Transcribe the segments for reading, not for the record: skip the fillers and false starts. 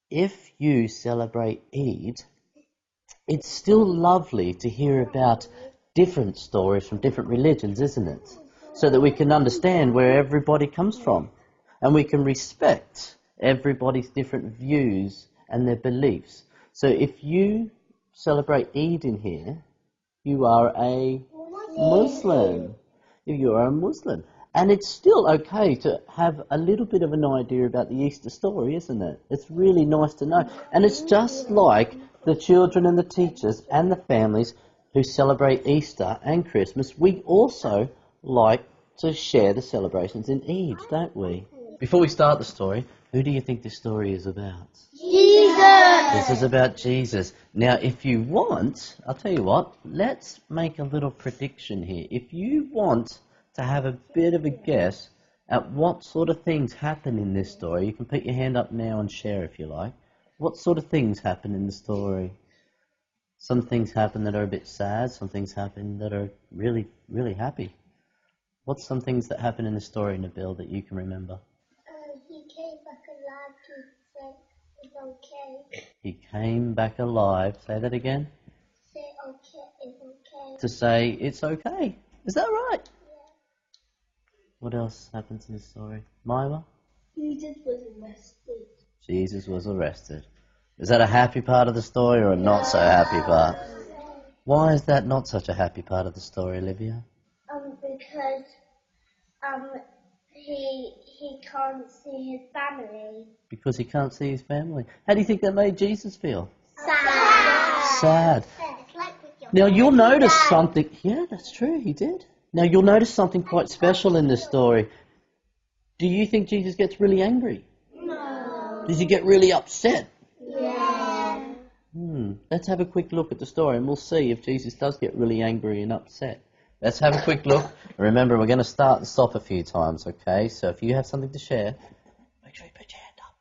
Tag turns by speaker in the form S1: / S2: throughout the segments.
S1: if you celebrate Eid, it's still lovely to hear about different stories from different religions, isn't it? So that we can understand where everybody comes from. And we can respect everybody's different views and their beliefs. So if you celebrate Eid in here, you are a Muslim. You are a Muslim. And it's still okay to have a little bit of an idea about the Easter story, isn't it? It's really nice to know. And it's just like the children and the teachers and the families who celebrate Easter and Christmas. We also like to share the celebrations in Eid, don't we? Before we start the story, who do you think this story is about?
S2: Jesus!
S1: This is about Jesus. Now, if you want, I'll tell you what, let's make a little prediction here. If you want to have a bit of a guess at what sort of things happen in this story, you can put your hand up now and share if you like. What sort of things happen in the story? Some things happen that are a bit sad, some things happen that are really, really happy. What's some things that happen in the story, Nabil, that you can remember?
S2: He came back alive to say it's okay.
S1: He came back alive. Say that again.
S2: Say okay, it's okay.
S1: To say it's okay. Is that right?
S2: Yeah.
S1: What else happens in the story? Myra?
S2: Jesus was arrested.
S1: Jesus was arrested. Is that a happy part of the story or a not so happy part? Why is that not such a happy part of the story, Olivia?
S2: Because he can't see his family.
S1: Because he can't see his family. How do you think that made Jesus feel?
S2: Sad.
S1: Sad. Now you'll notice something. Yeah, that's true, he did. Now you'll notice something quite special in this story. Do you think Jesus gets really angry?
S2: No.
S1: Does he get really upset?
S2: Yeah.
S1: Let's have a quick look at the story and we'll see if Jesus does get really angry and upset. Let's have a quick look. Remember, we're going to start and stop a few times, okay? So if you have something to share, make sure you put your hand up.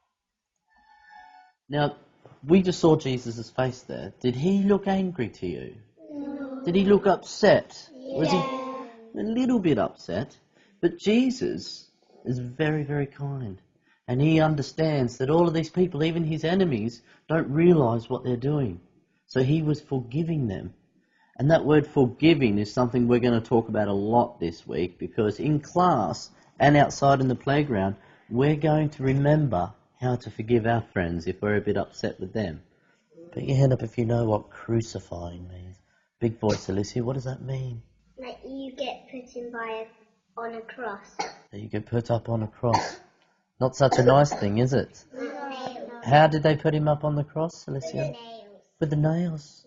S1: Now, we just saw Jesus' face there. Did he look angry to you?
S2: No.
S1: Did he look upset?
S2: Yeah.
S1: Was he a little bit upset? But Jesus is very, very kind. And he understands that all of these people, even his enemies, don't realise what they're doing. So he was forgiving them. And that word forgiving is something we're going to talk about a lot this week, because in class and outside in the playground, we're going to remember how to forgive our friends if we're a bit upset with them. Put your hand up if you know what crucifying means. Big voice, Alicia, what does that mean?
S2: Like you get put in on a cross.
S1: That you get put up on a cross. Not such a nice thing, is it?
S2: Nails.
S1: How did they put him up on the cross, Alicia?
S2: With the nails.
S1: With the nails.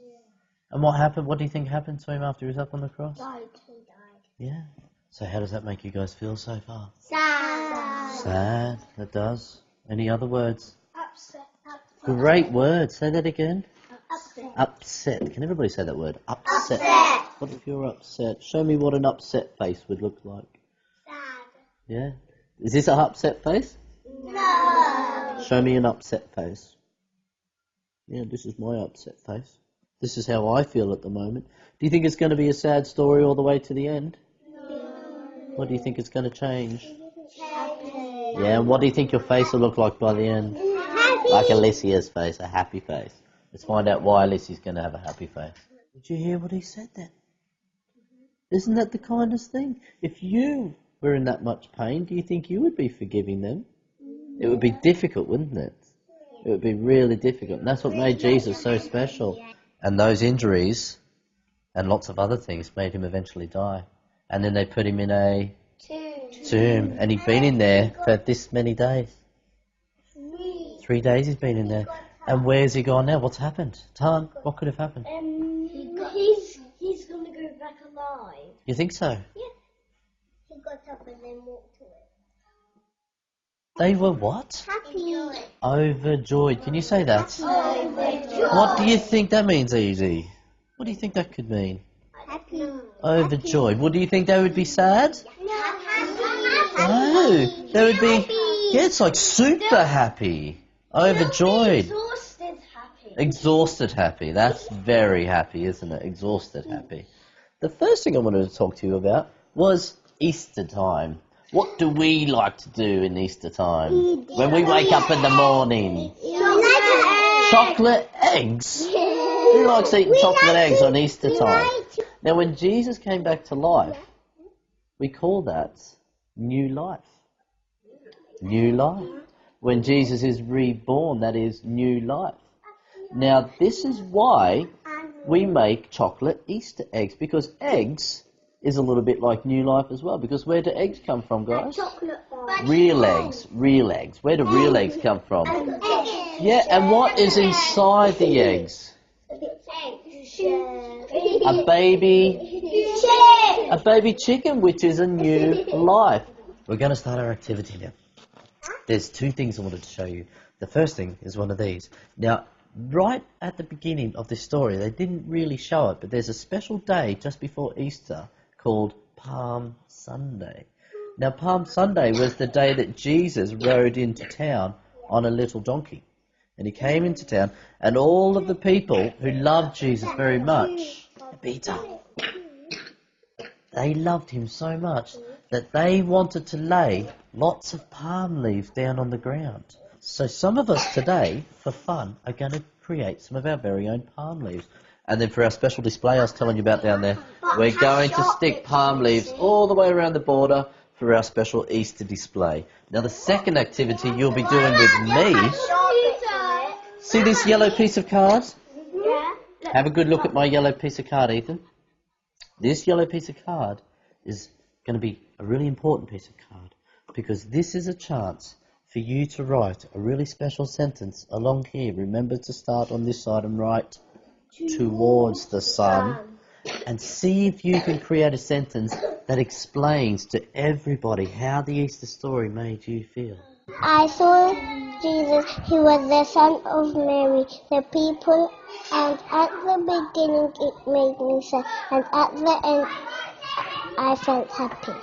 S1: And what happened? What do you think happened to him after he was up on the cross?
S2: He died.
S1: Yeah. So how does that make you guys feel so far?
S2: Sad.
S1: Sad. That does. Any other words?
S2: Upset.
S1: Great word. Say that again.
S2: Upset.
S1: Upset. Can everybody say that word? Upset.
S2: Upset.
S1: What if you're upset? Show me what an upset face would look like.
S2: Sad.
S1: Yeah. Is this an upset face?
S2: No.
S1: Show me an upset face. Yeah, this is my upset face. This is how I feel at the moment. Do you think it's going to be a sad story all the way to the end?
S2: No.
S1: What do you think it's going to change?
S2: Happy.
S1: Yeah, and what do you think your face will look like by the end?
S2: Happy.
S1: Like Alicia's face, a happy face. Let's find out why Alicia's going to have a happy face. Did you hear what he said then? Isn't that the kindest thing? If you were in that much pain, do you think you would be forgiving them? It would be difficult, wouldn't it? It would be really difficult. And that's what made Jesus so special. And those injuries and lots of other things made him eventually die. And then they put him in a tomb. And he'd been in there for this many days. 3 days he's been in there. And where's he gone now? What's happened? Tan, what could have happened?
S2: He's going to go back alive.
S1: You think so?
S2: Yeah. He got up and then walked to it.
S1: They were what?
S2: Happy.
S1: Overjoyed. Can you say that?
S2: Overjoyed.
S1: What do you think that means, Easy? What do you think that could mean?
S2: Happy.
S1: Overjoyed. What do you think they would be sad?
S2: Happy.
S1: No, they would be, yeah, it's like super happy. Overjoyed.
S2: Exhausted happy.
S1: Exhausted happy. That's very happy, isn't it? Exhausted happy. The first thing I wanted to talk to you about was Easter time. What do we like to do in Easter time? When we wake up in the morning?
S2: We like to
S1: Chocolate eggs? Who likes eating chocolate eggs on Easter time? Now, when Jesus came back to life, we call that new life. New life. When Jesus is reborn, that is new life. Now, this is why we make chocolate Easter eggs, because eggs is a little bit like new life as well. Because where do eggs come from, guys? Real eggs. Real eggs. Where do real eggs come from? Yeah, and what is inside the eggs? A baby chicken, which is a new life. We're going to start our activity now. There's two things I wanted to show you. The first thing is one of these. Now, right at the beginning of this story, they didn't really show it, but there's a special day just before Easter called Palm Sunday. Now, Palm Sunday was the day that Jesus rode into town on a little donkey. And he came into town, and all of the people who loved Jesus very much, Peter, they loved him so much that they wanted to lay lots of palm leaves down on the ground. So some of us today, for fun, are going to create some of our very own palm leaves. And then for our special display I was telling you about down there, we're going to stick palm leaves all the way around the border for our special Easter display. Now the second activity you'll be doing with me, see this yellow piece of card? Have a good look at my yellow piece of card, Ethan. This yellow piece of card is going to be a really important piece of card, because this is a chance for you to write a really special sentence along here. Remember to start on this side and write towards the sun, and see if you can create a sentence that explains to everybody how the Easter story made you feel.
S2: I saw Jesus, he was the son of Mary, the people, and at the beginning it made me sad, and at the end I felt happy.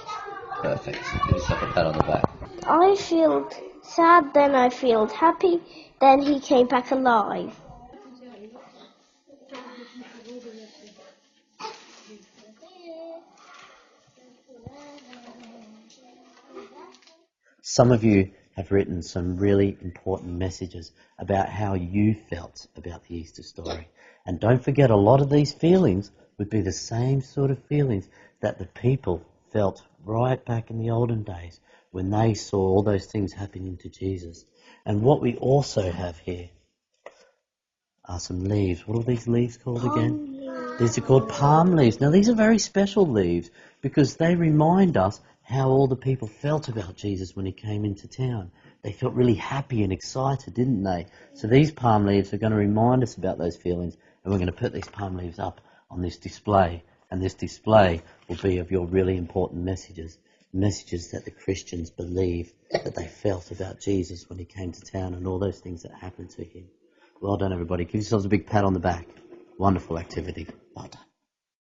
S1: Perfect. Give yourself a pat on the back.
S2: I felt sad, then I felt happy, then he came back alive.
S1: Some of you have written some really important messages about how you felt about the Easter story. And don't forget, a lot of these feelings would be the same sort of feelings that the people felt right back in the olden days when they saw all those things happening to Jesus. And what we also have here are some leaves. What are these leaves called again? These are called palm leaves. Now, these are very special leaves because they remind us how all the people felt about Jesus when he came into town. They felt really happy and excited, didn't they? So these palm leaves are going to remind us about those feelings, and we're going to put these palm leaves up on this display. And this display will be of your really important messages that the Christians believe that they felt about Jesus when he came to town and all those things that happened to him. Well done, everybody. Give yourselves a big pat on the back. Wonderful activity. Well done.